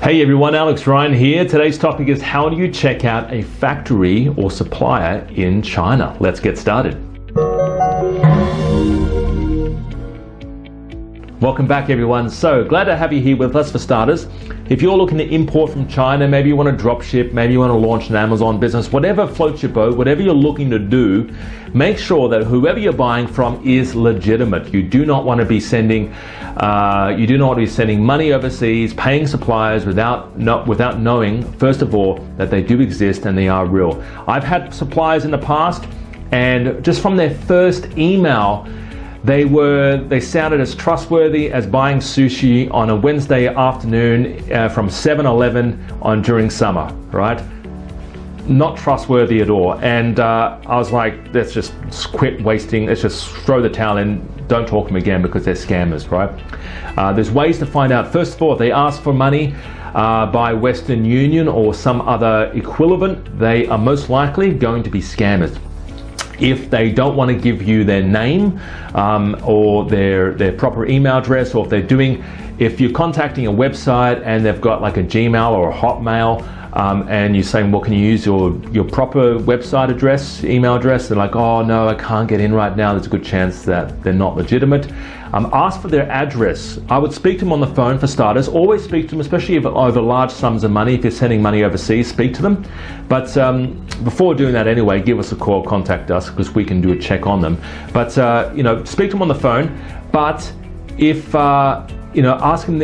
Hey everyone, Alex Ryan here. Today's topic is how do you check out a factory or supplier in China? Let's get started. Welcome back everyone. So glad to have you here with us. For starters, if you're looking to import from China, maybe you want to drop ship, maybe you want to launch an Amazon business, whatever floats your boat, whatever you're looking to do, make sure that whoever you're buying from is legitimate. You do not want to be sending money overseas, paying suppliers without knowing, first of all, that they do exist and they are real. I've had suppliers in the past, and just from their first email, they sounded as trustworthy as buying sushi on a Wednesday afternoon from 7-Eleven during summer, right? Not trustworthy at all. And I was like, let's just quit wasting, let's just throw the towel in, don't talk to them again because they're scammers, right? There's ways to find out. First of all, if they ask for money by Western Union or some other equivalent, they are most likely going to be scammers. If they don't want to give you their name or their proper email address, or if you're contacting a website and they've got like a Gmail or a Hotmail, and you're saying, well, can you use your proper website address, email address? They're like, oh no, I can't get in right now. There's a good chance that they're not legitimate. Ask for their address. I would speak to them on the phone for starters. Always speak to them, especially over large sums of money. If you're sending money overseas, speak to them. But before doing that anyway, give us a call, contact us, because we can do a check on them. But speak to them on the phone. But if ask them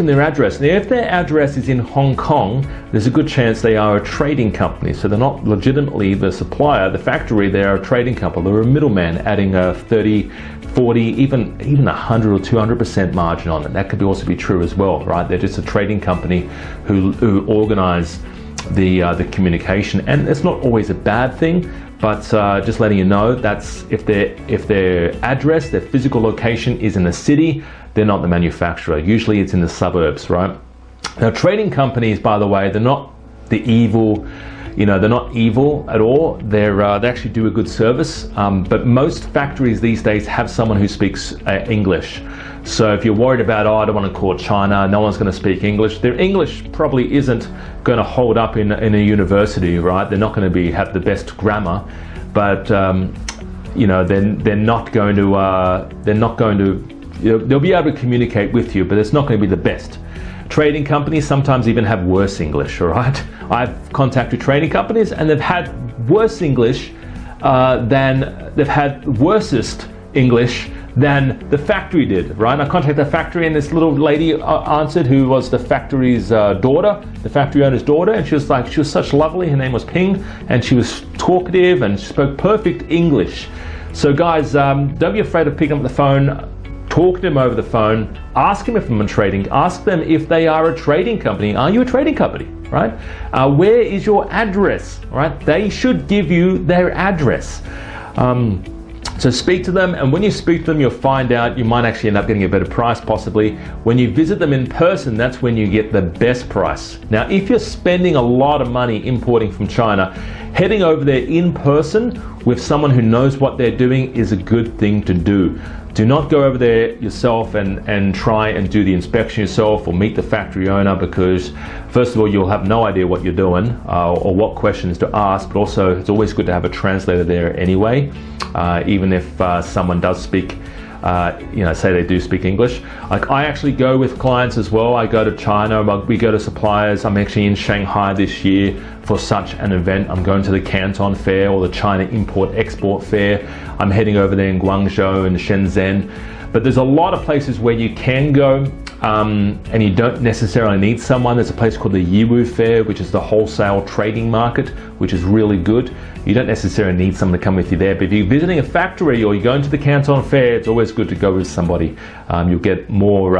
their address. Now, if their address is in Hong Kong, there's a good chance they are a trading company. So they're not legitimately the supplier, the factory. They are a trading company. They're a middleman adding a 30, 40, even 100 or 200% margin on it. That could also be true as well, right? They're just a trading company who organize the communication, and it's not always a bad thing. But just letting you know, that's if their address, their physical location is in a city, they're not the manufacturer. Usually it's in the suburbs, right? Now, trading companies, by the way, they're not the evil, they're not evil at all. They actually do a good service. But most factories these days have someone who speaks English. So if you're worried about, I don't want to call China, no one's going to speak English, their English probably isn't going to hold up in a university, right? They're not going to have the best grammar, but they're not going to they'll be able to communicate with you, but it's not going to be the best. Trading companies sometimes even have worse English, all right? I've contacted trading companies and they've had worse English worsest English than the factory did, right? I contacted the factory and this little lady answered, who was the factory's daughter, the factory owner's daughter, and she was such lovely. Her name was Ping, and she was talkative and she spoke perfect English. So guys, don't be afraid of picking up the phone. Talk to them over the phone. Ask them if I'm trading. Ask them if they are a trading company. Are you a trading company, right? Where is your address, right? They should give you their address. So speak to them, and when you speak to them, you'll find out you might actually end up getting a better price possibly. When you visit them in person, that's when you get the best price. Now, if you're spending a lot of money importing from China, heading over there in person with someone who knows what they're doing is a good thing to do. Do not go over there yourself and try and do the inspection yourself or meet the factory owner, because first of all, you'll have no idea what you're doing or what questions to ask, but also it's always good to have a translator there anyway, even if someone does speak, say they do speak English. Like, I actually go with clients as well. I go to China, we go to suppliers. I'm actually in Shanghai this year for such an event. I'm going to the Canton Fair, or the China Import-Export Fair. I'm heading over there in Guangzhou and Shenzhen. But there's a lot of places where you can go and you don't necessarily need someone. There's a place called the Yiwu Fair, which is the wholesale trading market, which is really good. You don't necessarily need someone to come with you there, but if you're visiting a factory or you're going to the Canton Fair, it's always good to go with somebody. You'll get more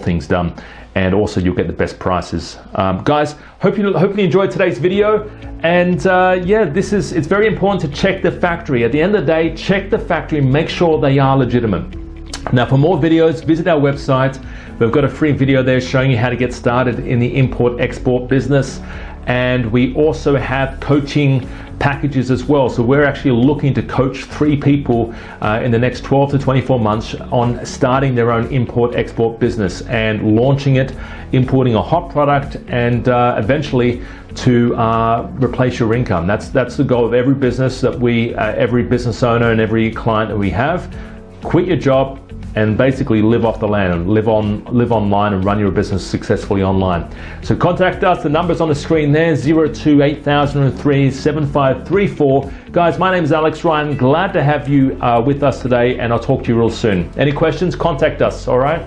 things done, and also you'll get the best prices. Guys, hopefully enjoyed today's video. And it's very important to check the factory. At the end of the day, check the factory, make sure they are legitimate. Now, for more videos, visit our website. We've got a free video there showing you how to get started in the import-export business. and we also have coaching packages as well. So we're actually looking to coach 3 people in the next 12 to 24 months on starting their own import-export business and launching it, importing a hot product, and eventually to replace your income. That's the goal of every business that every business owner and every client that we have. Quit your job and basically live off the land and live online and run your business successfully online. So contact us. The number's on the screen there, 02-8003-7534. Guys, my name is Alex Ryan. Glad to have you with us today, and I'll talk to you real soon. Any questions? Contact us, all right?